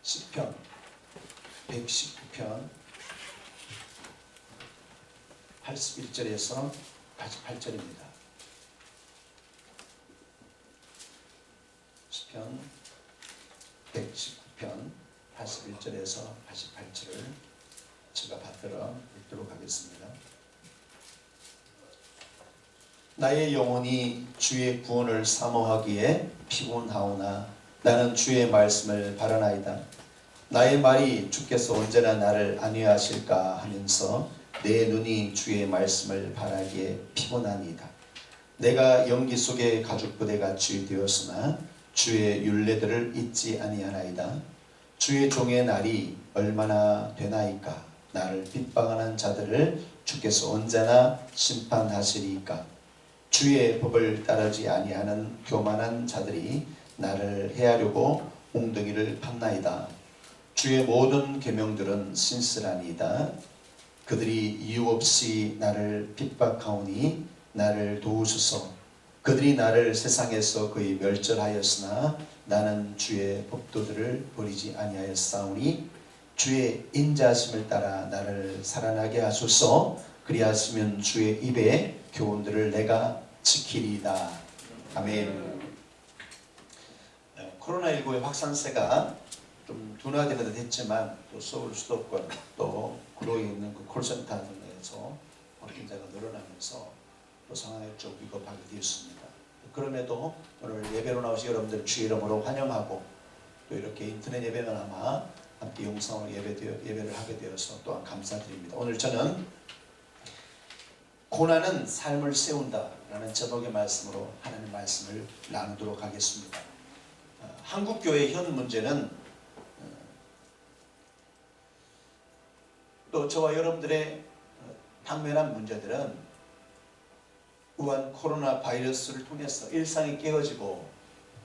시편 119편 81절에서 88절입니다. 시편 119편 81절에서 88절을 제가 받들어 읽도록 하겠습니다. 나의 영혼이 주의 구원을 사모하기에 피곤하오나 나는 주의 말씀을 바라나이다. 나의 말이 주께서 언제나 나를 안위하실까 하면서 내 눈이 주의 말씀을 바라기에 피곤하니이다. 내가 연기 속에 가죽부대같이 되었으나 주의 율례들을 잊지 아니하나이다. 주의 종의 날이 얼마나 되나이까. 나를 핍박하는 자들을 주께서 언제나 심판하시리이까. 주의 법을 따르지 아니하는 교만한 자들이 나를 해하려고 웅덩이를 팠나이다. 주의 모든 계명들은 신실하니이다. 그들이 이유 없이 나를 핍박하오니 나를 도우소서. 그들이 나를 세상에서 거의 멸절하였으나 나는 주의 법도들을 버리지 아니하였사오니 주의 인자하심을 따라 나를 살아나게 하소서. 그리하시면 주의 입의 교훈들을 내가 지키리이다. 아멘. 코로나19의 확산세가 좀 둔화되는 듯 했지만 또 서울 수도권 또 구로에 있는 그 콜센터 등에서 확진자가 늘어나면서 또 상황이 좀 위급하게 되었습니다. 그럼에도 오늘 예배로 나오신 여러분들 주의 이름으로 환영하고 또 이렇게 인터넷 예배나마 함께 영상으로 예배를 하게 되어서 또한 감사드립니다. 오늘 저는 고난은 삶을 세운다 라는 제목의 말씀으로 하나님 말씀을 나누도록 하겠습니다. 한국교회의 현 문제는 또 저와 여러분들의 당면한 문제들은 우한 코로나 바이러스를 통해서 일상이 깨어지고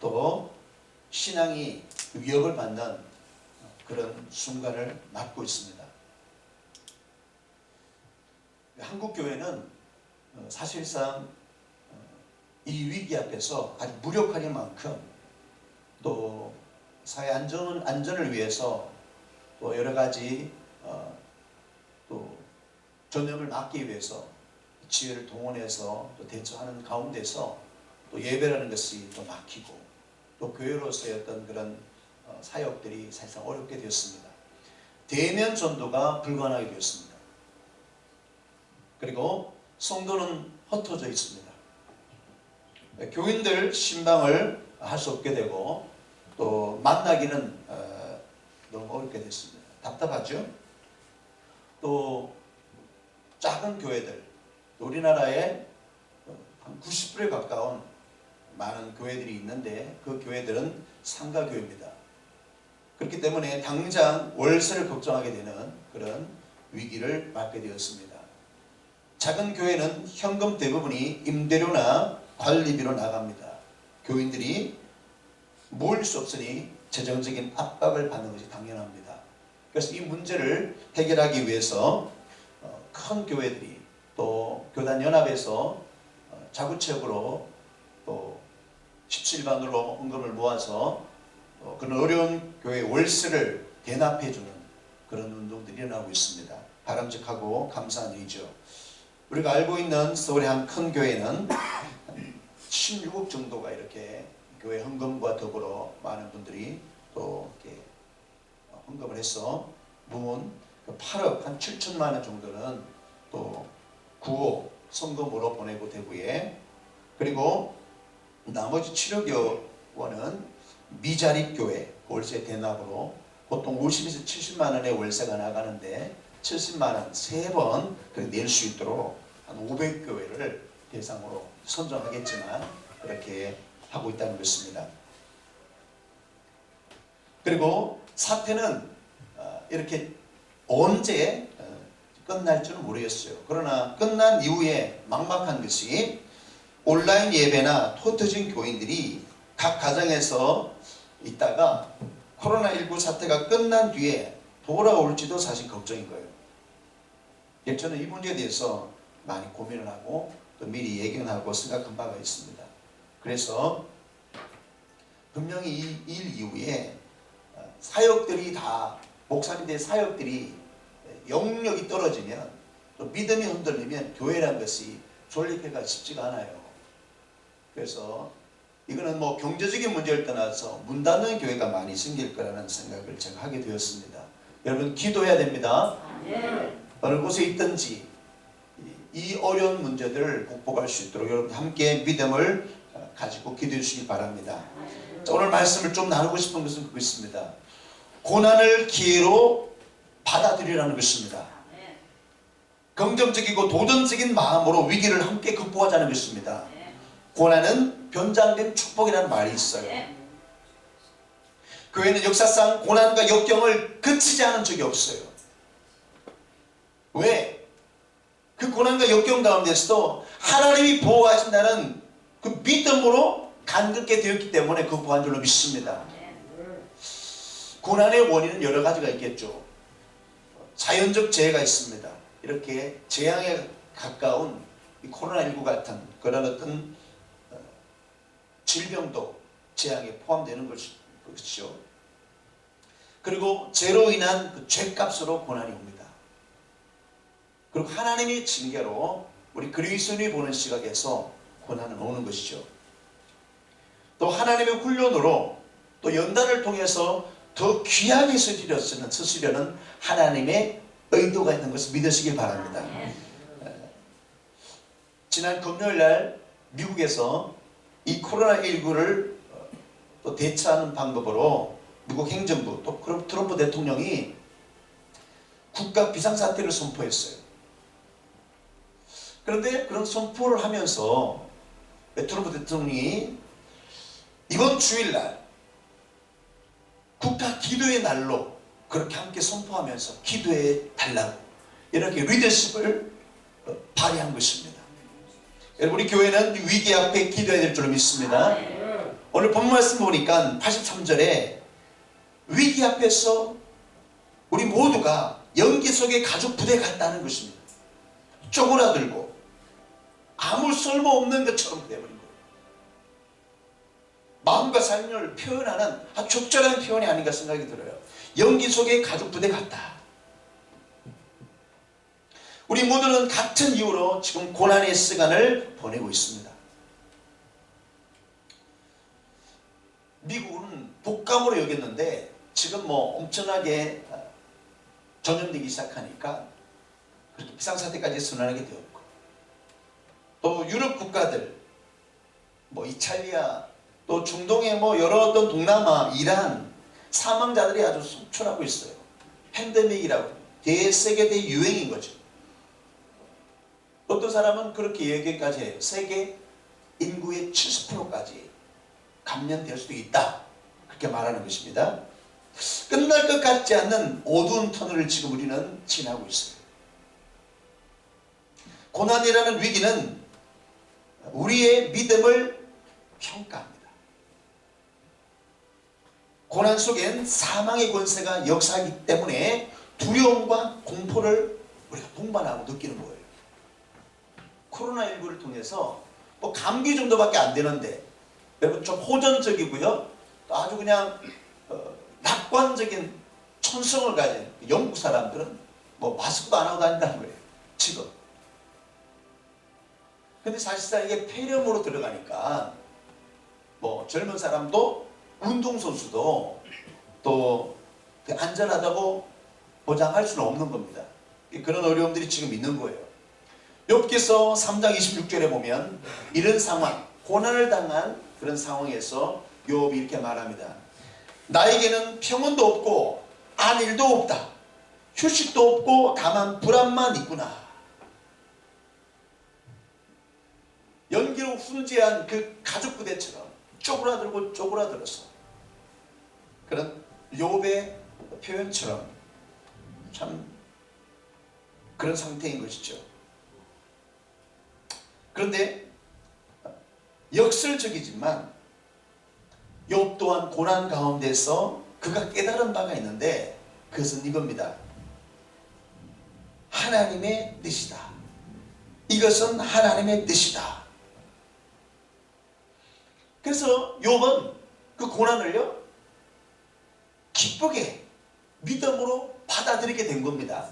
또 신앙이 위협을 받는 그런 순간을 맞고 있습니다. 한국교회는 사실상 이 위기 앞에서 아주 무력하니만큼 또 사회 안전을 위해서 또 여러 가지 또 전염을 막기 위해서 지혜를 동원해서 또 대처하는 가운데서 또 예배라는 것이 또 막히고 또 교회로서의 어떤 그런 사역들이 사실상 어렵게 되었습니다. 대면 전도가 불가능하게 되었습니다. 그리고 성도는 흩어져 있습니다. 교인들 신방을 할 수 없게 되고 또 만나기는 너무 어렵게 됐습니다. 답답하죠? 또 작은 교회들, 우리나라에 한 90%에 가까운 많은 교회들이 있는데 그 교회들은 상가교회입니다. 그렇기 때문에 당장 월세를 걱정하게 되는 그런 위기를 맞게 되었습니다. 작은 교회는 현금 대부분이 임대료나 관리비로 나갑니다. 교인들이 모을 수 없으니 재정적인 압박을 받는 것이 당연합니다. 그래서 이 문제를 해결하기 위해서 큰 교회들이 또 교단연합에서 자구책으로 또 17반으로 헌금을 모아서 그런 어려운 교회 월세를 대납해주는 그런 운동들이 일어나고 있습니다. 바람직하고 감사한 일이죠. 우리가 알고 있는 서울의 한 큰 교회는 16억 정도가 이렇게 교회 헌금과 더불어 많은 분들이 또 이렇게 헌금을 해서 모은 8억 한 7천만 원 정도는 또 9억 성금으로 보내고 되고에 그리고 나머지 7억여 원은 미자립교회 월세 대납으로 보통 50에서 70만 원의 월세가 나가는데 70만 원 3번 낼 수 있도록 한 500교회를 대상으로 선정하겠지만 그렇게 하고 있다는 것입니다. 그리고 사태는 이렇게 언제 끝날 줄은 모르겠어요. 그러나 끝난 이후에 막막한 것이 온라인 예배나 흩어진 교인들이 각 가정에서 있다가 코로나19 사태가 끝난 뒤에 돌아올지도 사실 걱정인 거예요. 저는 이 문제에 대해서 많이 고민을 하고 또 미리 예견하고 생각한 바가 있습니다. 그래서 분명히 이 일 이후에 사역들이 다 목사님들의 사역들이 영역이 떨어지면 또 믿음이 흔들리면 교회라는 것이 존립해가 쉽지가 않아요. 그래서 이거는 뭐 경제적인 문제를 떠나서 문 닫는 교회가 많이 생길 거라는 생각을 제가 하게 되었습니다. 여러분 기도해야 됩니다. 어느 곳에 있든지 이 어려운 문제들을 극복할 수 있도록 여러분 함께 믿음을 가지고 기도해 주시기 바랍니다. 자, 오늘 말씀을 좀 나누고 싶은 것은 그것입니다. 고난을 기회로 받아들이라는 것입니다. 긍정적이고 도전적인 마음으로 위기를 함께 극복하자는 것입니다. 고난은 변장된 축복이라는 말이 있어요. 교회는 역사상 고난과 역경을 그치지 않은 적이 없어요. 왜? 그 고난과 역경 가운데서도 하나님이 보호하신다는 그 믿음으로 간극게 되었기 때문에 극복한 줄로 믿습니다. 고난의 원인은 여러 가지가 있겠죠. 자연적 재해가 있습니다. 이렇게 재앙에 가까운 이 코로나19 같은 그런 어떤 질병도 재앙에 포함되는 것이죠. 그리고 죄로 인한 그 죄값으로 고난이 옵니다. 그리고 하나님의 징계로 우리 그리스도인이 보는 시각에서 고난은 오는 것이죠. 또 하나님의 훈련으로 또 연단을 통해서 더 귀하게 쓰시려는 하나님의 의도가 있는 것을 믿으시길 바랍니다. 지난 금요일 날 미국에서 이 코로나19를 또 대처하는 방법으로 미국 행정부 또 트럼프 대통령이 국가 비상사태를 선포했어요. 그런데 그런 선포를 하면서 트럼프 대통령이 이번 주일날 국가 기도의 날로 그렇게 함께 선포하면서 기도해 달라고 이렇게 리더십을 발휘한 것입니다. 여러분 우리 교회는 위기 앞에 기도해야 될 줄 믿습니다. 오늘 본문 말씀 보니까 83절에 위기 앞에서 우리 모두가 연기 속의 가죽 부대 같다는 것입니다. 쪼그라들고 아무 쓸모없는 것처럼 되어버린 거예요. 마음과 삶을 표현하는 아주 적절한 표현이 아닌가 생각이 들어요. 연기 속의 가죽 부대 같다. 우리 모두는 같은 이유로 지금 고난의 시간을 보내고 있습니다. 미국은 독감으로 여겼는데 지금 뭐 엄청나게 전염되기 시작하니까 그렇게 비상사태까지 선언하게 되었고, 또 유럽 국가들, 뭐 이탈리아, 또 중동의 뭐 여러 어떤 동남아, 이란 사망자들이 아주 속출하고 있어요. 팬데믹이라고 대세계 대유행인 거죠. 어떤 사람은 그렇게 얘기까지 해요. 세계 인구의 70%까지 감염될 수도 있다. 그렇게 말하는 것입니다. 끝날 것 같지 않는 어두운 터널을 지금 우리는 지나고 있어요. 고난이라는 위기는 우리의 믿음을 평가합니다. 고난 속엔 사망의 권세가 역사하기 때문에 두려움과 공포를 우리가 동반하고 느끼는 거예요. 코로나19를 통해서 뭐 감기 정도밖에 안 되는데 여러분 좀 호전적이고요. 또 아주 그냥 낙관적인 천성을 가진 영국 사람들은 뭐 마스크도 안 하고 다닌다는 거예요. 지금. 근데 사실상 이게 폐렴으로 들어가니까 뭐 젊은 사람도 운동선수도 또 안전하다고 보장할 수는 없는 겁니다. 그런 어려움들이 지금 있는 거예요. 욥기서 3장 26절에 보면 이런 상황, 고난을 당한 그런 상황에서 욥이 이렇게 말합니다. 나에게는 평온도 없고 안일도 없다. 휴식도 없고 다만 불안만 있구나. 연기로 훈제한 그 가죽 부대처럼 쪼그라들고 쪼그라들어서 그런 욥의 표현처럼 참 그런 상태인 것이죠. 그런데 역설적이지만 욥 또한 고난 가운데서 그가 깨달은 바가 있는데 그것은 이겁니다. 하나님의 뜻이다. 이것은 하나님의 뜻이다. 그래서 욥은 그 고난을요 기쁘게 믿음으로 받아들이게 된 겁니다.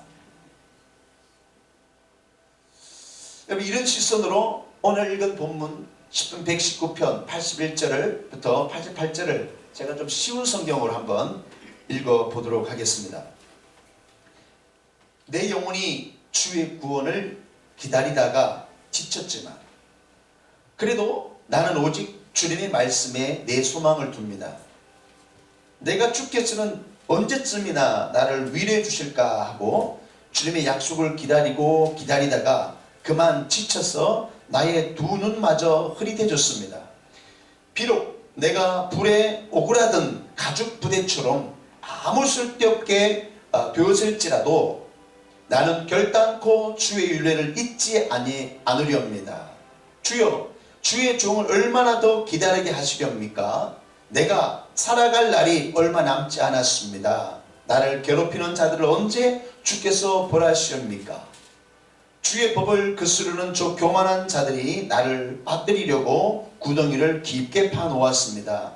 여러분, 이런 시선으로 오늘 읽은 본문 10편 119편 81절부터 88절을 제가 좀 쉬운 성경으로 한번 읽어보도록 하겠습니다. 내 영혼이 주의 구원을 기다리다가 지쳤지만 그래도 나는 오직 주님의 말씀에 내 소망을 둡니다. 내가 주께서는 언제쯤이나 나를 위로해 주실까 하고 주님의 약속을 기다리고 기다리다가 그만 지쳐서 나의 두 눈마저 흐릿해졌습니다. 비록 내가 불에 오그라든 가죽 부대처럼 아무 쓸데없게 되었을지라도 나는 결단코 주의 윤례를 잊지 않으렵니다. 주여, 주의 종을 얼마나 더 기다리게 하시렵니까? 내가 살아갈 날이 얼마 남지 않았습니다. 나를 괴롭히는 자들을 언제 주께서 벌하시렵니까? 주의 법을 거스르는 저 교만한 자들이 나를 빠뜨리려고 구덩이를 깊게 파놓았습니다.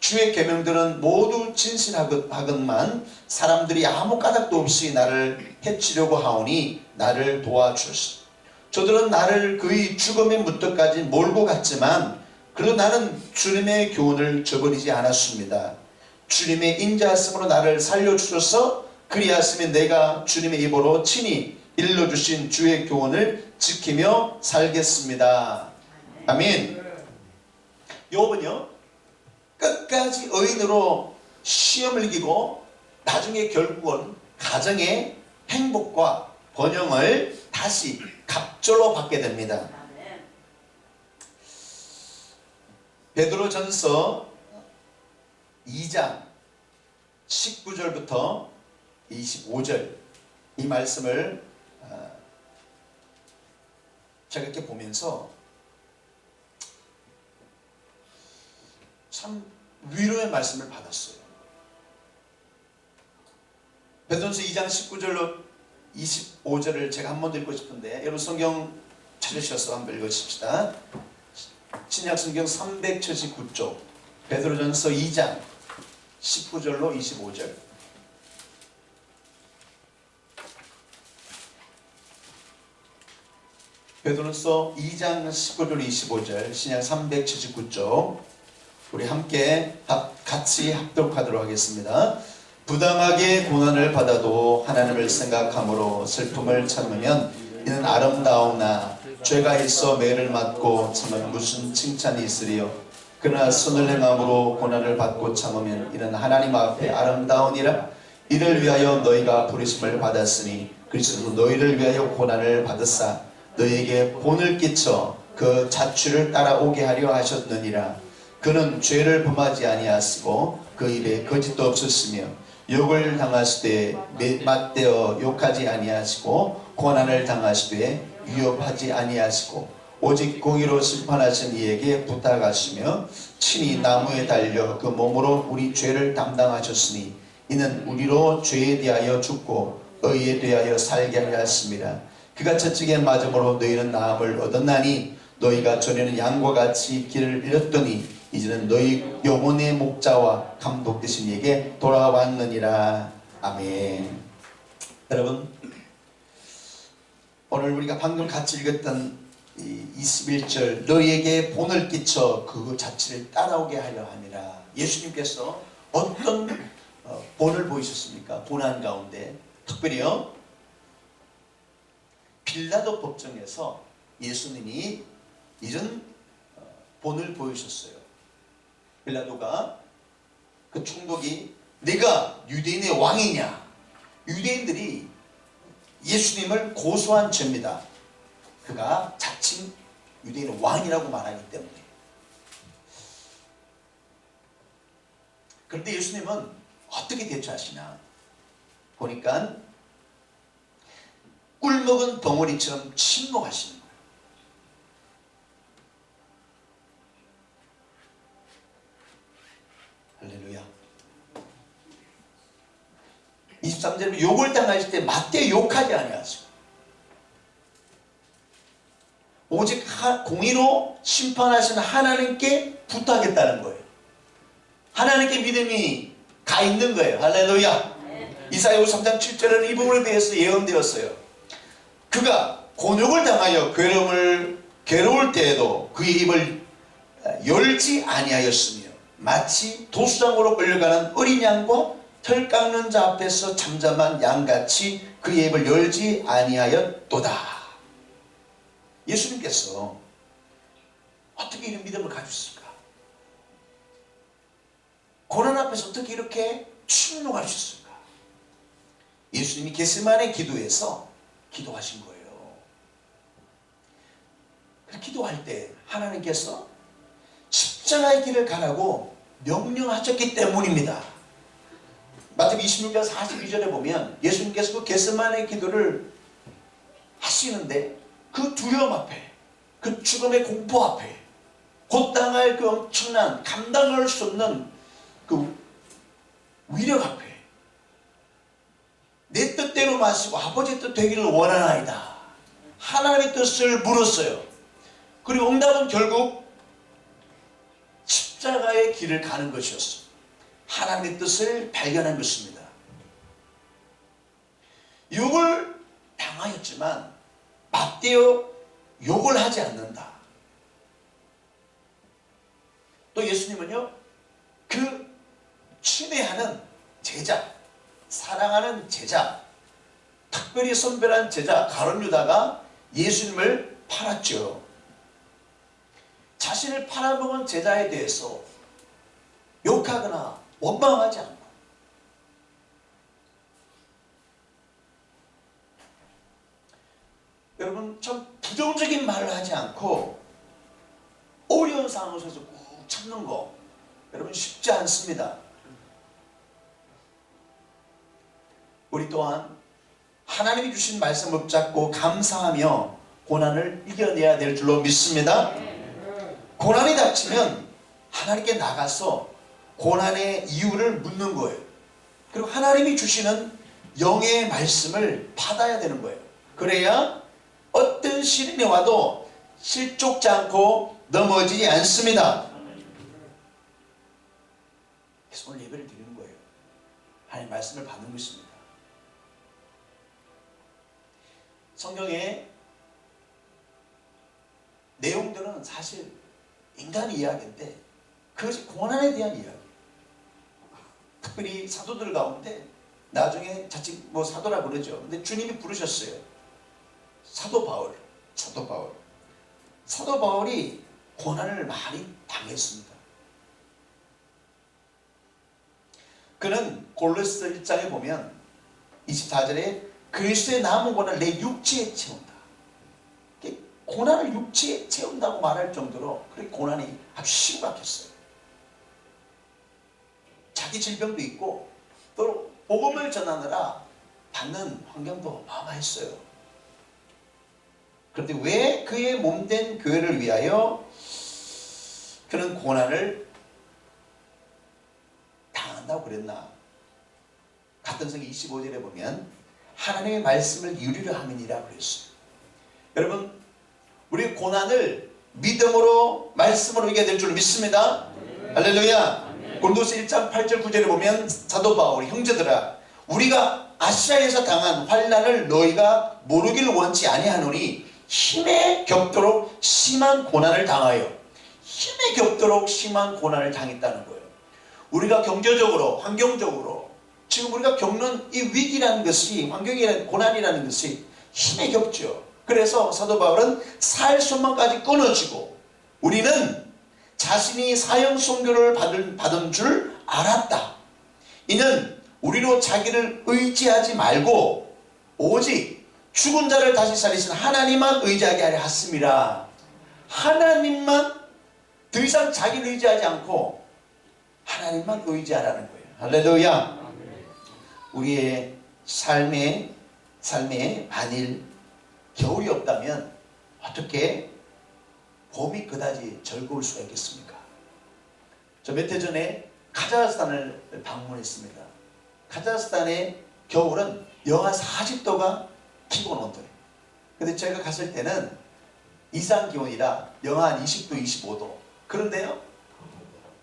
주의 계명들은 모두 진실하건만 사람들이 아무 까닭도 없이 나를 해치려고 하오니 나를 도와주소서. 저들은 나를 그의 죽음의 무턱까지 몰고 갔지만 그래도 나는 주님의 교훈을 저버리지 않았습니다. 주님의 인자하심으로 나를 살려주셔서 그리하시면 내가 주님의 입으로 친히 일러주신 주의 교훈을 지키며 살겠습니다. 아멘. 욥은요, 끝까지 의인으로 시험을 이기고 나중에 결국은 가정의 행복과 번영을 다시 갑절로 받게 됩니다. 베드로전서 2장 19절부터 25절 이 말씀을 제가 이렇게 보면서 참 위로의 말씀을 받았어요. 베드로전서 2장 19절로 25절을 제가 한 번 더 읽고 싶은데 여러분 성경 찾으셔서 한번 읽으십시다. 신약성경 379쪽 베드로전서 2장 19절로 25절. 베드로전서 2장 19절 25절 신약 379쪽 우리 함께 같이 합독하도록 하겠습니다. 부당하게 고난을 받아도 하나님을 생각함으로 슬픔을 참으면 이는 아름다우나 죄가 있어 매를 맞고 참으면 무슨 칭찬이 있으리요. 그러나 선을 행함으로 고난을 받고 참으면 이는 하나님 앞에 아름다우니라. 이를 위하여 너희가 부르심을 받았으니 그리스도 너희를 위하여 고난을 받으사 너희에게 본을 끼쳐 그 자취를 따라오게 하려 하셨느니라. 그는 죄를 범하지 아니하시고 그 입에 거짓도 없었으며 욕을 당하시되 맞대어 욕하지 아니하시고 고난을 당하시되 위협하지 아니하시고 오직 공의로 심판하신 이에게 부탁하시며 친히 나무에 달려 그 몸으로 우리 죄를 담당하셨으니 이는 우리로 죄에 대하여 죽고 의에 대하여 살게 하려 하심이라. 그가 채찍에 맞음으로 너희는 나음을 얻었나니 너희가 전에는 양과 같이 길을 잃었더니 이제는 너희 영혼의 목자와 감독 되신 이에게 돌아왔느니라. 아멘. 여러분, 오늘 우리가 방금 같이 읽었던 21절 너희에게 본을 끼쳐 그 자취를 따라오게 하려 함이라. 예수님께서 어떤 본을 보이셨습니까? 고난 가운데 특별히요 빌라도 법정에서 예수님이 이런 본을 보이셨어요. 빌라도가 그 총독이 네가 유대인의 왕이냐? 유대인들이 예수님을 고소한 죄입니다. 그가 자칭 유대인의 왕이라고 말하기 때문에. 그런데 예수님은 어떻게 대처하시냐? 보니까 꿀먹은 덩어리처럼 침묵하시는 거예요. 할렐루야. 23절에 욕을 당하실 때 맞대 욕하지 아니하시고 오직 공의로 심판하시는 하나님께 부탁했다는 거예요. 하나님께 믿음이 가 있는 거예요. 할렐루야. 이사야서 3장 7절에는 이 부분에 대해서 예언되었어요. 그가 곤욕을 당하여 괴로울 때에도 그의 입을 열지 아니하였으며 마치 도수장으로 끌려가는 어린 양과 털 깎는 자 앞에서 잠잠한 양같이 그의 입을 열지 아니하였도다. 예수님께서 어떻게 이런 믿음을 가지셨을까? 고난 앞에서 어떻게 이렇게 침묵할 수 있을까? 예수님이 겟세마네 기도에서 기도하신 거예요. 기도할 때 하나님께서 십자가의 길을 가라고 명령하셨기 때문입니다. 마태복음 26장 42절에 보면 예수님께서 그 겟세마네 기도를 하시는데 그 두려움 앞에, 그 죽음의 공포 앞에, 곧 당할 그 엄청난 감당할 수 없는 그 위력 앞에 내 뜻대로 마시고 아버지 뜻 되기를 원하나이다. 하나님의 뜻을 물었어요. 그리고 응답은 결국 십자가의 길을 가는 것이었어요. 하나님의 뜻을 발견한 것입니다. 욕을 당하였지만 맞대어 욕을 하지 않는다. 또 예수님은요, 그 친애하는 제자, 사랑하는 제자, 특별히 선별한 제자 가룟 유다가 예수님을 팔았죠. 자신을 팔아먹은 제자에 대해서 욕하거나 원망하지 않고, 여러분 참 부정적인 말을 하지 않고 어려운 상황 속에서 꾹 참는 거 여러분 쉽지 않습니다. 우리 또한 하나님이 주신 말씀을 붙잡고 감사하며 고난을 이겨내야 될 줄로 믿습니다. 고난이 닥치면 하나님께 나가서 고난의 이유를 묻는 거예요. 그리고 하나님이 주시는 영의 말씀을 받아야 되는 거예요. 그래야 어떤 시련이 와도 실족지 않고 넘어지지 않습니다. 그래서 오늘 예배를 드리는 거예요. 하나님의 말씀을 받는 것입니다. 성경의 내용들은 사실 인간의 이야기인데 그것이 고난에 대한 이야기. 특별히 사도들 가운데 나중에 자칫 사도라 그러죠. 근데 주님이 부르셨어요. 사도 바울이 고난을 많이 당했습니다. 그는 골로새 1장에 보면 24절에 그리스도의 남은 고난을 내 육체에 채운다. 고난을 육체에 채운다고 말할 정도로 그렇게 고난이 아주 심각했어요. 자기 질병도 있고 또 복음을 전하느라 받는 환경도 어마어마했어요. 그런데 왜 그의 몸된 교회를 위하여 그는 고난을 당한다고 그랬나? 같은 성경 25절에 보면 하나님의 말씀을 이루려 함이니라 그랬어요. 여러분, 우리 고난을 믿음으로 말씀으로 이겨야 될 줄 믿습니다. 할렐루야. 고린도서 1장 8절 9절에 보면 사도 바울이 형제들아 우리가 아시아에서 당한 환난을 너희가 모르기를 원치 아니하노니 힘에 겹도록 심한 고난을 당하여 힘에 겹도록 심한 고난을 당했다는 거예요. 우리가 경제적으로 환경적으로 지금 우리가 겪는 이 위기라는 것이 환경이라는 고난이라는 것이 힘에 겹죠. 그래서 사도 바울은 살 소망까지 끊어지고 우리는 자신이 사형 선고를 받은 줄 알았다. 이는 우리로 자기를 의지하지 말고 오직 죽은 자를 다시 살리신 하나님만 의지하게 하려 하심이라. 하나님만 더 이상 자기를 의지하지 않고 하나님만 의지하라는 거예요. 할렐루야. 우리의 삶에 만일 겨울이 없다면 어떻게 봄이 그다지 즐거울 수가 있겠습니까? 저 몇 해 전에 카자흐스탄을 방문했습니다. 카자흐스탄의 겨울은 영하 40도가 기본 온도예요. 근데 제가 갔을 때는 이상 기온이라 영하 한 20도, 25도. 그런데요,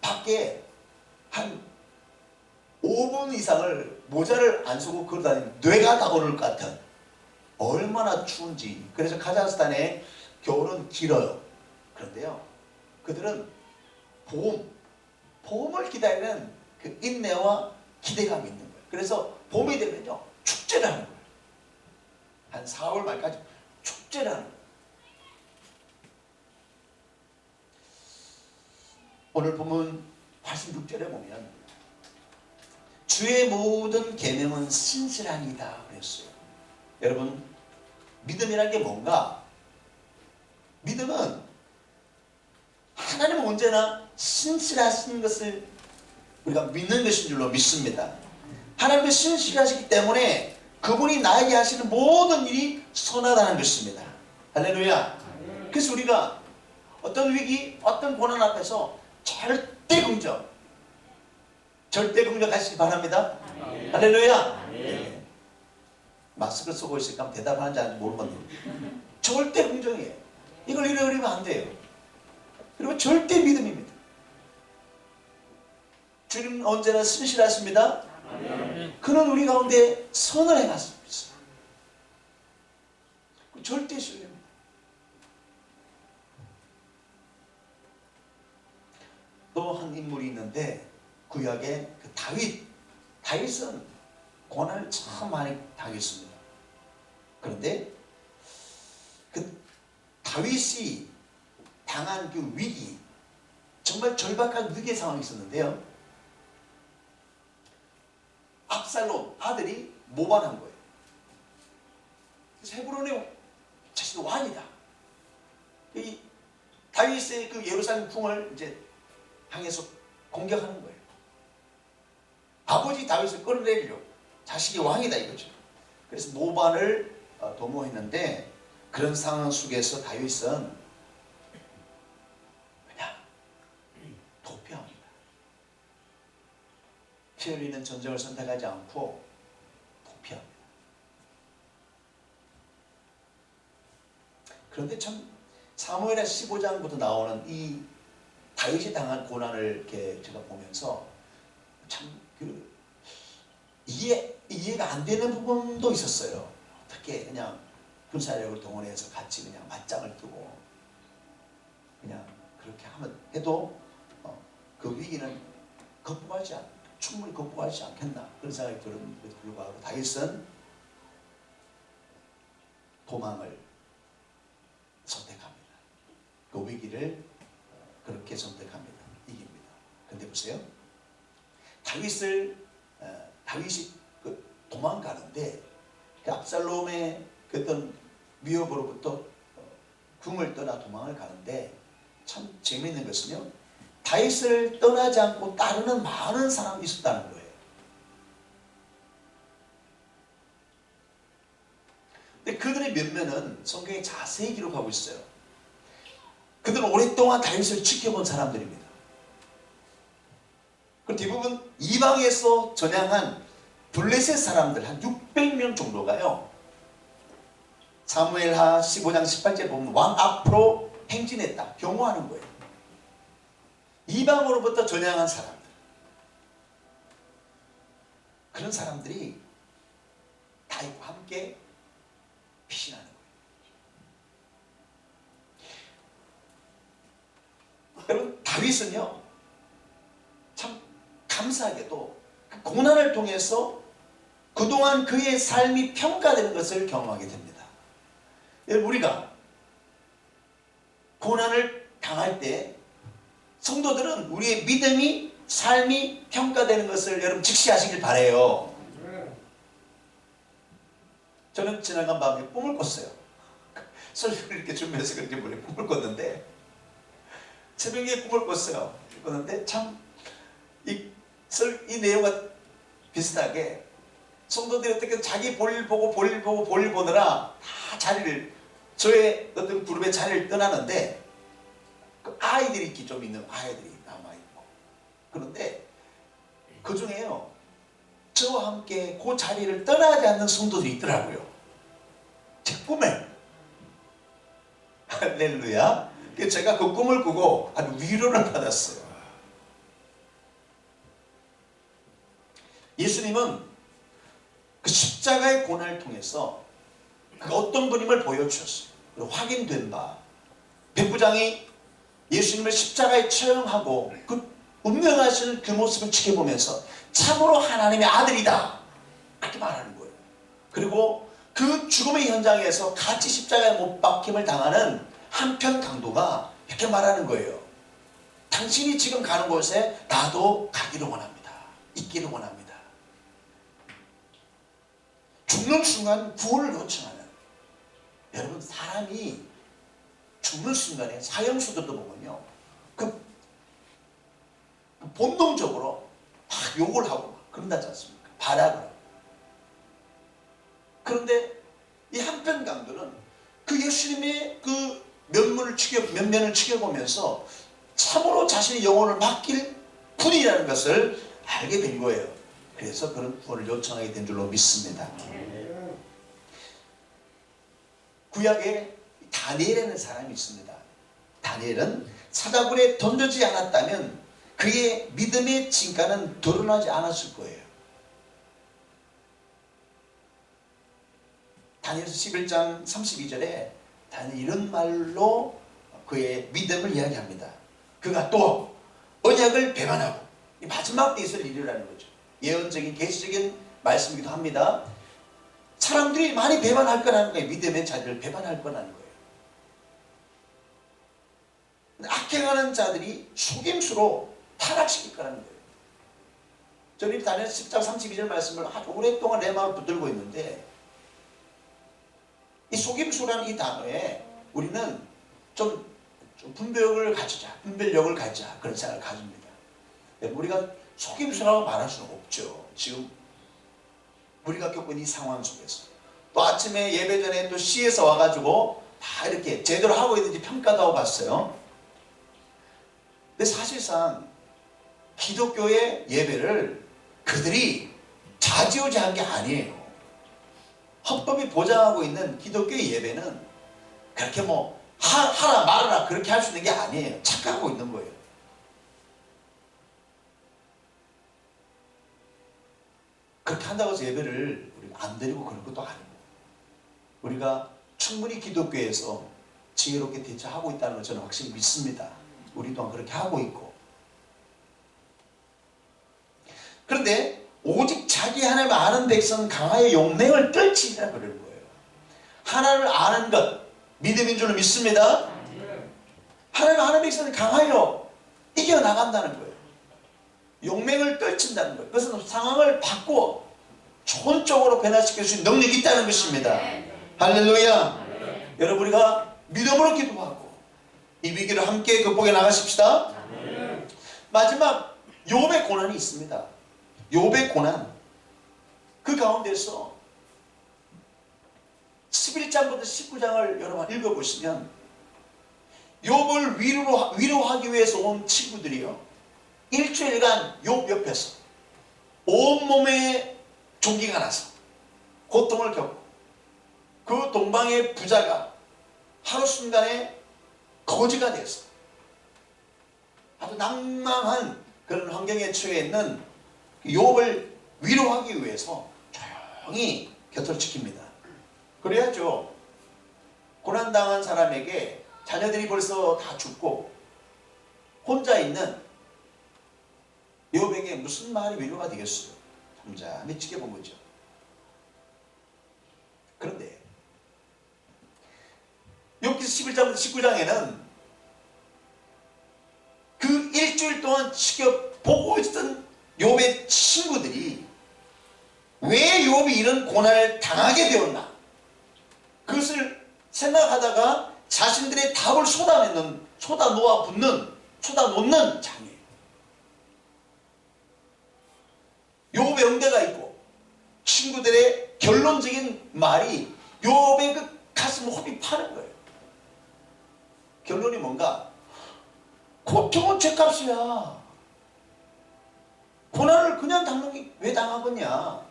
밖에 한 5분 이상을 모자를 안 쓰고 걸어다니면 뇌가 다 오를 것 같은, 얼마나 추운지. 그래서 카자흐스탄의 겨울은 길어요. 그런데요, 그들은 봄을 기다리는 그 인내와 기대감이 있는 거예요. 그래서 봄이 되면요, 축제를 하는 거예요. 한 4월 말까지 축제를 하는 거예요. 오늘 본문 86절에 보면 주의 모든 계명은 신실하니이다 그랬어요. 여러분, 믿음이란 게 뭔가? 믿음은 하나님은 언제나 신실하신 것을 우리가 믿는 것인 줄로 믿습니다. 하나님은 신실하시기 때문에 그분이 나에게 하시는 모든 일이 선하다는 것입니다. 할렐루야. 그래서 우리가 어떤 위기, 어떤 고난 앞에서 절대 긍정하시기 바랍니다. 할렐루야. 네. 마스크 쓰고 있으니까 대답하는지 아닌지 모르겠는데 절대 긍정이에요. 이걸 잃어버리면 안 돼요. 그리고 절대 믿음입니다. 주님은 언제나 신실하십니다. 그는 우리 가운데 선을 행하십니다. 절대 신뢰입니다. 또 한 인물이 있는데 구약의 그 다윗은 고난을 참 많이 당했습니다. 그런데 그 다윗이 당한 그 위기, 정말 절박한 위기의 상황이 있었는데요, 압살롬 아들이 모반한 거예요. 그래서 헤브론의 자신이 왕이다. 이 다윗의 그 예루살렘 궁을 이제 향해서 공격하는 거예요. 아버지 다윗을 끌어내리려고, 자식이 왕이다 이거죠. 그래서 모반을 도모했는데, 그런 상황 속에서 다윗은 그냥 도피합니다. 피 흘리는 전쟁을 선택하지 않고 도피합니다. 그런데 참 사무엘하 15장부터 나오는 이 다윗이 당한 고난을 이렇게 제가 보면서 참 이해가 안 되는 부분도 있었어요. 어떻게 그냥 군사력을 동원해서 같이 그냥 맞짱을 뜨고 그냥 그렇게 해도 그 위기는 충분히 극복하지 않겠나, 그런 생각이 들었는데도 불구하고 다윗은 도망을 선택합니다. 그 위기를 그렇게 선택합니다. 이깁니다. 근데 보세요, 다윗이 도망가는데 그 압살롬의 그 어떤 위협으로부터 궁을 떠나 도망을 가는데, 참 재미있는 것은요, 다윗을 떠나지 않고 따르는 많은 사람이 있었다는 거예요. 근데 그들의 면면은 성경에 자세히 기록하고 있어요. 그들은 오랫동안 다윗을 지켜본 사람들입니다. 그 대부분 이방에서 전향한 블레셋 사람들 한 600명 정도가요, 사무엘하 15장 18절 보면 왕 앞으로 행진했다, 경호하는 거예요. 이방으로부터 전향한 사람들, 그런 사람들이 다윗과 함께 피신하는 거예요. 여러분, 다윗은요 참 감사하게도 그 고난을 통해서 그동안 그의 삶이 평가되는 것을 경험하게 됩니다. 여러분, 우리가 고난을 당할 때 성도들은 우리의 믿음이, 삶이 평가되는 것을 여러분 직시하시길 바라요. 저는 지나간 밤에 꿈을 꿨어요. 설교를 이렇게 준비해서 그런지 모르게 꿈을 꿨는데, 새벽에 꿈을 꿨는데 참 이 내용과 비슷하게 성도들이 어떻게 자기 볼일 보느라 다 저의 어떤 그룹의 자리를 떠나는데, 그 아이들이 이렇게 좀 있는 아이들이 남아있고, 그런데 그 중에요 저와 함께 그 자리를 떠나지 않는 성도들이 있더라고요, 제 꿈에. 할렐루야. 제가 그 꿈을 꾸고 아주 위로를 받았어요. 예수님은 그 십자가의 고난을 통해서 그 어떤 분임을 보여주셨어요. 그리고 확인된 바, 백부장이 예수님을 십자가에 처형하고 그 운명하시는 그 모습을 지켜보면서 참으로 하나님의 아들이다, 그렇게 말하는 거예요. 그리고 그 죽음의 현장에서 같이 십자가에 못 박힘을 당하는 한편 강도가 이렇게 말하는 거예요. 당신이 지금 가는 곳에 나도 가기를 원합니다. 있기를 원합니다. 죽는 순간 구원을 요청하는, 여러분, 사람이 죽는 순간에 사형수들도 보면요, 그 본능적으로 막 욕을 하고 막 그런다지 않습니까? 발악을 하고. 그런데 이 한편 강도는 그 예수님의 그 면면을 지켜보면서 참으로 자신의 영혼을 맡길 분이라는 것을 알게 된 거예요. 그래서 그런 구원을 요청하게 된 줄로 믿습니다. 구약에 다니엘이라는 사람이 있습니다. 다니엘은 사자굴에 던져지지 않았다면 그의 믿음의 진가는 드러나지 않았을 거예요. 다니엘서 11장 32절에 다니엘이 이런 말로 그의 믿음을 이야기합니다. 그가 또 언약을 배반하고, 이 마지막 때 있을 일이라는 거죠. 예언적인 계시적인 말씀이기도 합니다. 사람들이 많이 배반할 거라는 거예요. 믿음의 자리를 배반할 거라는 거예요. 악행하는 자들이 속임수로 타락시킬 거라는 거예요. 저는 다니엘서 10장 32절 말씀을 아주 오랫동안 내 마음을 붙들고 있는데, 이 속임수라는 이 단어에 우리는 좀 분별력을 가지자, 그런 생각을 가집니다. 우리가 속임수라고 말할 수는 없죠. 지금 우리가 겪은 이 상황 속에서 또 아침에 예배 전에 또 시에서 와가지고 다 이렇게 제대로 하고 있는지 평가도 하고 봤어요. 근데 사실상 기독교의 예배를 그들이 좌지우지한 게 아니에요. 헌법이 보장하고 있는 기독교의 예배는 그렇게 뭐 하라 말아라 그렇게 할 수 있는 게 아니에요. 착각하고 있는 거예요. 그렇게 한다고 해서 예배를 우리가 안 드리고 그럴 것도 아니고, 우리가 충분히 기독교에서 지혜롭게 대처하고 있다는 걸 저는 확실히 믿습니다. 우리 또한 그렇게 하고 있고. 그런데 오직 자기 하나님을 아는 백성은 강하여 용맹을 떨치리라 그러는 거예요. 하나님을 아는 것, 믿음인 줄 믿습니다. 하나님을 아는 백성은 강하여 이겨나간다는 거예요. 용맹을 떨친다는 거예요. 그것은 상황을 바꾸어 좋은 쪽으로 변화시킬 수 있는 능력이 있다는 것입니다. 할렐루야. 여러분, 우리가 믿음으로 기도하고 이 위기를 함께 극복해 나가십시다. 마지막 욥의 고난이 있습니다. 욥의 고난, 그 가운데서 11장부터 19장을 여러분 읽어보시면 욥을 위로하기 위해서 온 친구들이요, 일주일간 욥 옆에서 온몸에 종기가 나서 고통을 겪고, 그 동방의 부자가 하루 순간에 거지가 돼서 아주 낭망한 그런 환경에 처해 있는 욥을 위로하기 위해서 조용히 곁을 지킵니다. 그래야죠. 고난당한 사람에게 자녀들이 벌써 다 죽고 혼자 있는 욥에게 무슨 말이 위로가 되겠어요? 잠잠히 지켜본 거죠. 그런데 욥기서 11장부터 19장에는 그 일주일 동안 지켜보고 있던 욥의 친구들이 왜 욥이 이런 고난을 당하게 되었나, 그것을 생각하다가 자신들의 답을 쏟아놓는 장이에요. 욥의 응대가 있고 친구들의 결론적인 말이 욥의 그 가슴을 호흡이 파는 거예요. 결론이 뭔가? 고통은 죄값이야. 고난을 그냥 당하는 게 왜 당하겠냐?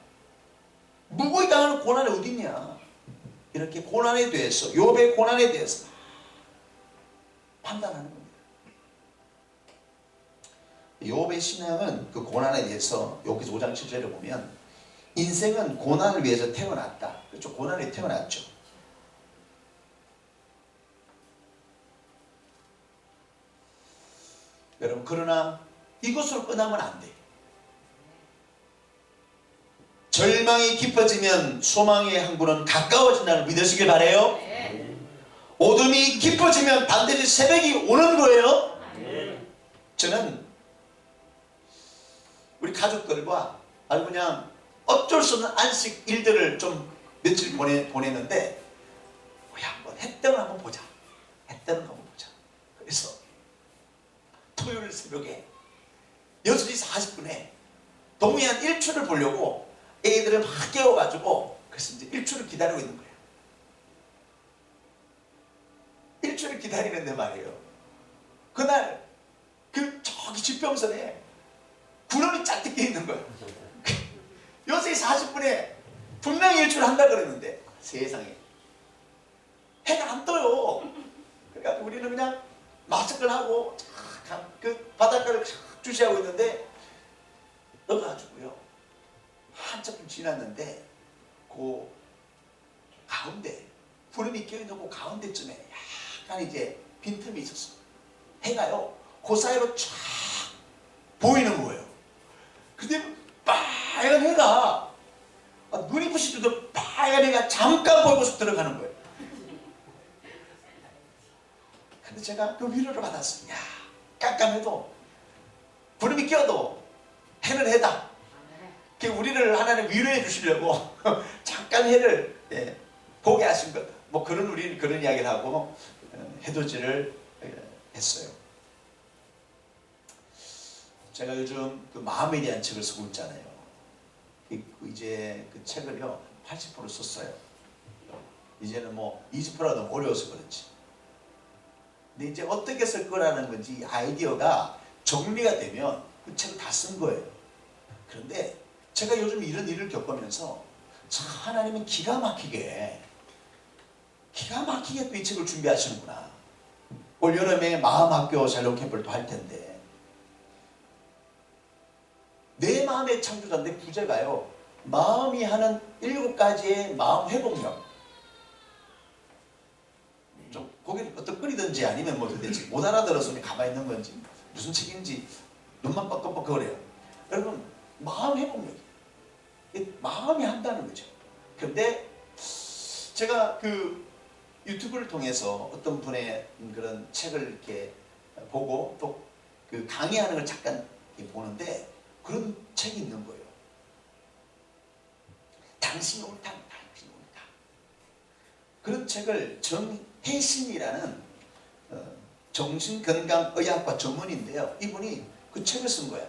무고히 당하는 고난이 어딨냐? 이렇게 고난에 대해서, 욥의 고난에 대해서 판단하는 겁니다. 욥의 신앙은 그 고난에 대해서 여기서 5장 7절에 보면 인생은 고난을 위해서 태어났다. 그렇죠? 고난에 태어났죠. 여러분, 그러나 이것으로 끝나면 안 돼. 절망이 깊어지면 소망의 항구는 가까워진다는 믿으시길 바래요. 어둠이 깊어지면 반드시 새벽이 오는 거예요. 저는 우리 가족들과 아주 그냥 어쩔 수 없는 안식 일들을 좀 며칠 보내는데 우리 한번 햇덩을 한번 보자. 햇덩을 한번 보자. 그래서 토요일 새벽에 6시 40분에 동해안 일출을 보려고 애들을 막 깨워가지고 그래서 이제 일출을 기다리고 있는 거예요. 일출을 기다리는데 말이에요. 그날 저기 지평선에 구름이 짝짓 껴 있는 거예요. 6시 40분에 분명히 일출을 한다 그랬는데 세상에 해가 안 떠요. 그러니까 우리는 그냥 마스크를 하고 그 바닷가를 주시하고 있는데 떠가지고요. 한참 좀 지났는데 그 가운데 구름이 껴있는 그 가운데쯤에 약간 이제 빈틈이 있었어. 해가요 그 사이로 쫙 보이는 거예요. 근데 빨간 해가 눈이 부시도 빨간 해가 잠깐 보이고서 들어가는 거예요. 근데 제가 그 위로를 받았어요. 야, 깜깜해도 구름이 껴도 해는 해다. 우리를 하나님 위로해 주시려고 잠깐 해를 보게 하신 것. 뭐 우리는 그런 이야기를 하고 해돋이를 했어요. 제가 요즘 그 마음에 대한 책을 쓰고 있잖아요. 이제 그 책을요 80% 썼어요. 이제는 뭐 20%가 너무 어려워서 그렇지. 근데 이제 어떻게 쓸 거라는 건지 아이디어가 정리가 되면 그 책을 다 쓴 거예요. 그런데 제가 요즘 이런 일을 겪으면서 참 하나님은 기가 막히게 또 이 책을 준비하시는구나. 올 여름에 마음학교 샬롬 캠프를 또 할 텐데 내 마음의 창조자인데 부제가요 마음이 하는 7가지의 마음 회복력. 좀 고개를 어떻게 끓이든지 아니면 뭐 도대체 못 알아들어서 가만히 있는 건지 무슨 책인지 눈만 뻑뻑뻑거려요. 여러분 마음 회복력 마음이 한다는 거죠. 그런데 제가 그 유튜브를 통해서 어떤 분의 그런 책을 이렇게 보고 또 그 강의하는 걸 잠깐 보는데 그런 책이 있는 거예요. 당신이 옳다, 당신이 옳다. 그런 책을 정혜신이라는 정신건강의학과 전문인데요. 이분이 그 책을 쓴 거예요.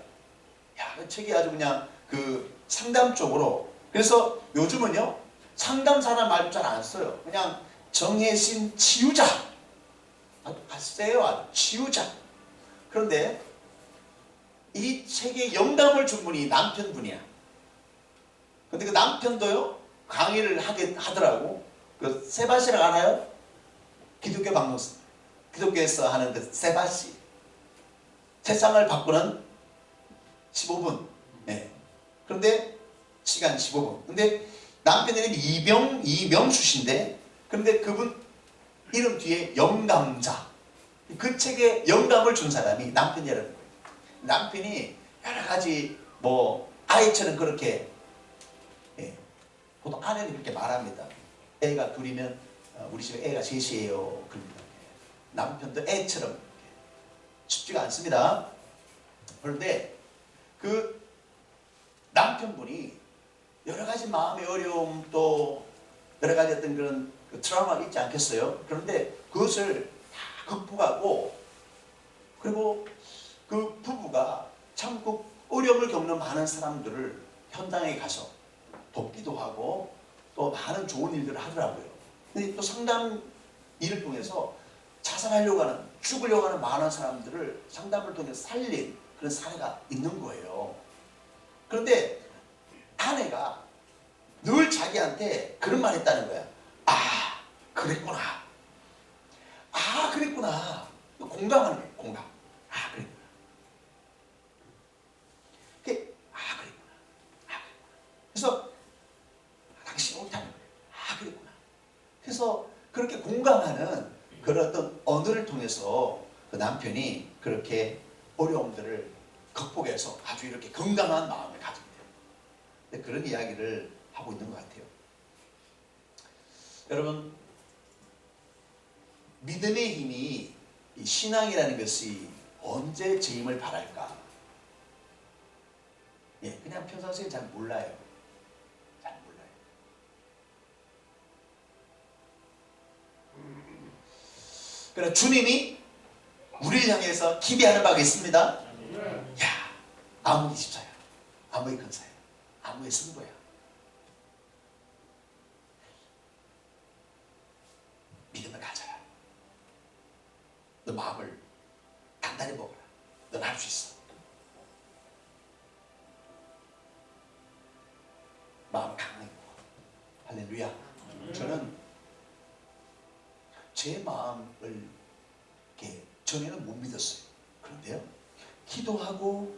야, 그 책이 아주 그냥 그 상담 쪽으로. 그래서 요즘은요 상담사나 말도 잘 안 써요. 그냥 정혜신 치유자. 아주 세요. 아주 치유자. 그런데 이 책에 영감을 준 분이 남편분이야. 근데 그 남편도요 강의를 하더라고. 그 세바시를 알아요? 기독교 방송사, 기독교에서 하는 그 세바시. 세상을 바꾸는 15분. 네. 그런데 시간 15분. 근데 남편 이름이 이명수 씨인데, 그런데 그분 이름 뒤에 영감자. 그 책에 영감을 준 사람이 남편이라는 거예요. 남편이 여러 가지 뭐 아이처럼 그렇게 보통 아내는 그렇게 말합니다. 애가 둘이면 우리 집에 애가 셋이에요. 그럽니다. 남편도 애처럼 쉽지가 않습니다. 그런데 그 남편분이 여러 가지 마음의 어려움 또 여러 가지 어떤 그런 트라우마가 있지 않겠어요? 그런데 그것을 다 극복하고 그리고 그 부부가 참 그 어려움을 겪는 많은 사람들을 현장에 가서 돕기도 하고 또 많은 좋은 일들을 하더라고요. 근데 또 상담 일을 통해서 자살하려고 하는, 죽으려고 하는 많은 사람들을 상담을 통해서 살린 그런 사례가 있는 거예요. 그런데 아내가 늘 자기한테 그런 말 했다는 거야. 아, 그랬구나. 아, 그랬구나. 공감하는 거예요. 공감. 아, 그랬구나. 그래서 그렇게 공감하는 그런 어떤 언어를 통해서 그 남편이 그렇게 어려움들을 극복해서 아주 이렇게 건강한 마음을 가지게 돼요. 그런 이야기를 하고 있는 것 같아요. 여러분, 믿음의 힘이, 이 신앙이라는 것이 언제 제 힘을 발할까? 예, 그냥 평상시에 잘 몰라요. 잘 몰라요. 그러나 주님이 우리를 향해서 기대하는 바가 있습니다. 야, 아무리 집사야, 아무리 근사야, 아무리 승부야, 믿음을 가져라. 너 마음을 단단히 먹어라. 넌 할 수 있어. 마음을 강하게 먹어. 할렐루야. 저는 제 마음을 이렇게 전에는 못 믿었어요. 그런데요, 기도하고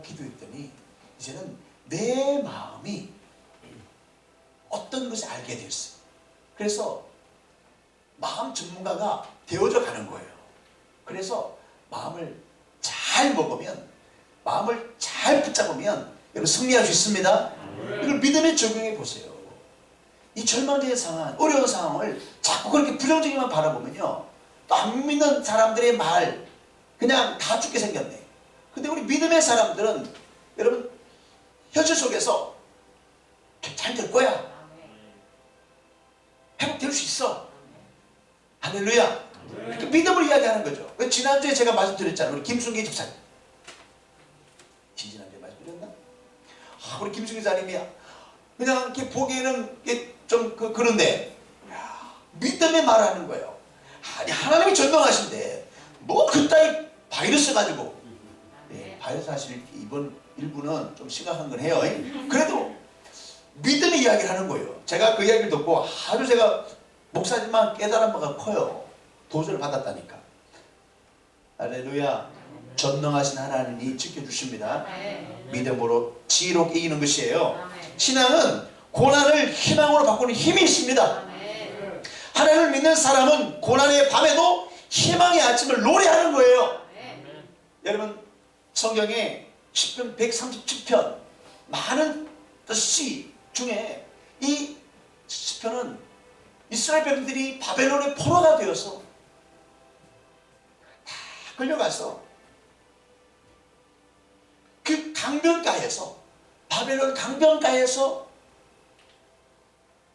기도했더니 이제는 내 마음이 어떤 것을 알게 됐어요. 그래서 마음 전문가가 되어져 가는 거예요. 그래서 마음을 잘 먹으면, 마음을 잘 붙잡으면 여러분 승리할 수 있습니다. 이걸 믿음에 적용해 보세요. 이 절망적인 상황, 어려운 상황을 자꾸 그렇게 부정적인만 바라보면요, 또 안 믿는 사람들의 말 그냥 다 죽게 생겼네. 근데 우리 믿음의 사람들은 여러분 현실 속에서 잘 될 거야. 회복될 수 있어. 할렐루야. 그 믿음을 이야기하는 거죠. 지난주에 제가 말씀드렸잖아요. 우리 김순기 집사님. 지난주에 말씀드렸나? 우리 김순기 집사님이 그냥 이렇게 보기에는 좀 그런데 믿음의 말하는 거예요. 아니, 하나님이 전능하신데 뭐 그따위 바이러스 가지고. 네, 바이러스 사실 이번 일부는 좀 심각한 건 해요. 그래도 믿음의 이야기를 하는 거예요. 제가 그 이야기를 듣고 아주 제가 목사님만 깨달은 바가 커요. 도전을 받았다니까. 할렐루야. 전능하신 하나님이 지켜주십니다. 믿음으로 지혜롭게 이기는 것이에요. 신앙은 고난을 희망으로 바꾸는 힘이 있습니다. 하나님을 믿는 사람은 고난의 밤에도 희망의 아침을 노래하는 거예요. 여러분, 성경에 시편 137편 많은 시 중에 이 시편은 이스라엘 백성들이 바벨론의 포로가 되어서 다 끌려가서 그 강변가에서, 바벨론 강변가에서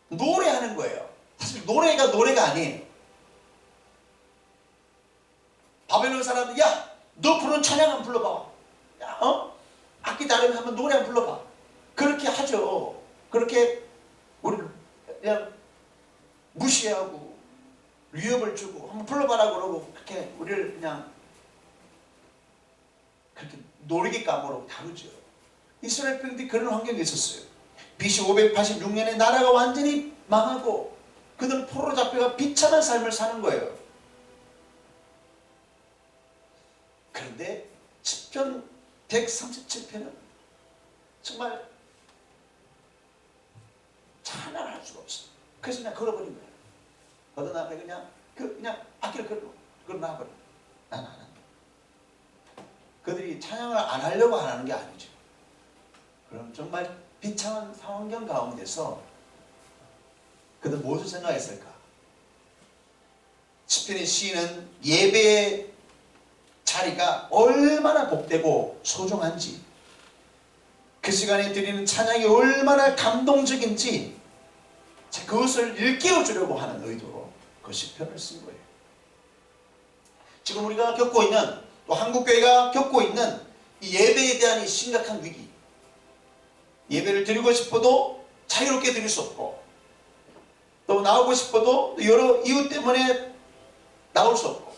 노래하는 거예요. 사실 노래가 아니에요. 바벨론 사람들, 야, 너 부르는 찬양 한번 불러봐. 야, 악기 다루면 한번 노래 한번 불러봐. 그렇게 하죠. 그렇게 우리를 그냥 무시하고 위협을 주고 한번 불러봐라 그러고 그렇게 우리를 그냥 그렇게 놀이기감으로 다루죠. 이스라엘 백성들이 그런 환경에 있었어요. BC 586년에 나라가 완전히 망하고 그들은 포로로 잡혀가 비참한 삶을 사는 거예요. 그런데 시편 137편은 정말 찬양할 수가 없어. 그래서 그냥 걸어버린 거야. 걷어나가 그냥 악기를 걸어놔버려. 난 안 한다. 그들이 찬양을 안 하려고 안 하는 게 아니죠. 그럼 정말 비참한 상황경 가운데서 그들 무엇을 생각했을까? 시편의 시인은 예배의 자리가 얼마나 복되고 소중한지, 그 시간에 드리는 찬양이 얼마나 감동적인지 그것을 일깨워 주려고 하는 의도로 그 시편을 쓴 거예요. 지금 우리가 겪고 있는, 또 한국교회가 겪고 있는 이 예배에 대한 이 심각한 위기, 예배를 드리고 싶어도 자유롭게 드릴 수 없고, 또 나오고 싶어도 여러 이유 때문에 나올 수 없고,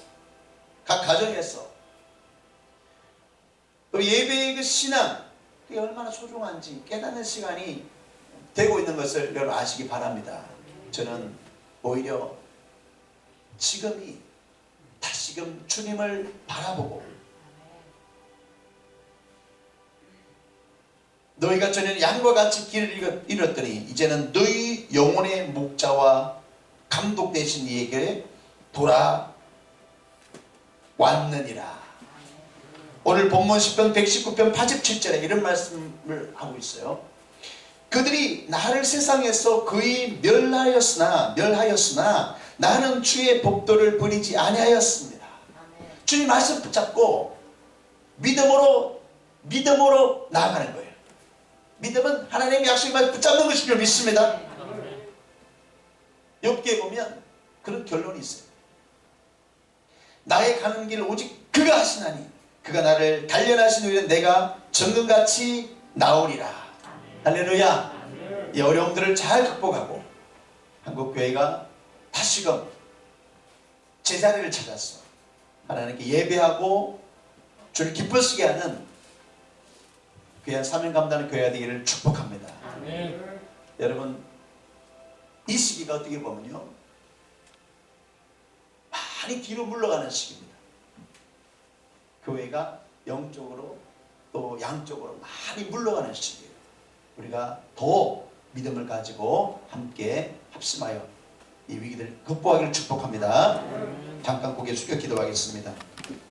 각 가정에서 또 예배의 그 신앙, 그게 얼마나 소중한지 깨닫는 시간이 되고 있는 것을 여러분 아시기 바랍니다. 저는 오히려 지금이 다시금 주님을 바라보고, 너희가 전에는 양과 같이 길을 잃었더니 이제는 너희 영혼의 목자와 감독 대신 이에게 돌아왔느니라. 오늘 본문 10편 119편 87절에 이런 말씀을 하고 있어요. 그들이 나를 세상에서 거의 멸하였으나 나는 주의 법도를 버리지 아니하였습니다. 주님 말씀 붙잡고 믿음으로 나아가는 거예요. 믿음은 하나님의 약속을 붙잡는 것인 줄 믿습니다. 욥기에 보면 그런 결론이 있어요. 나의 가는 길을 오직 그가 하시나니 그가 나를 단련하신 후에 내가 정금같이 나오리라. 할렐루야. 이 어려움들을 잘 극복하고 한국교회가 다시금 제자리를 찾아서 하나님께 예배하고 주를 기쁘시게 하는 귀한 사명 감당하는 교회가 되기를 축복합니다. 아멘. 여러분, 이 시기가 어떻게 보면요, 많이 뒤로 물러가는 시기입니다. 교회가 영적으로 또 양쪽으로 많이 물러가는 시기예요. 우리가 더 믿음을 가지고 함께 합심하여 이 위기를 극복하기를 축복합니다. 잠깐 고개 숙여 기도하겠습니다.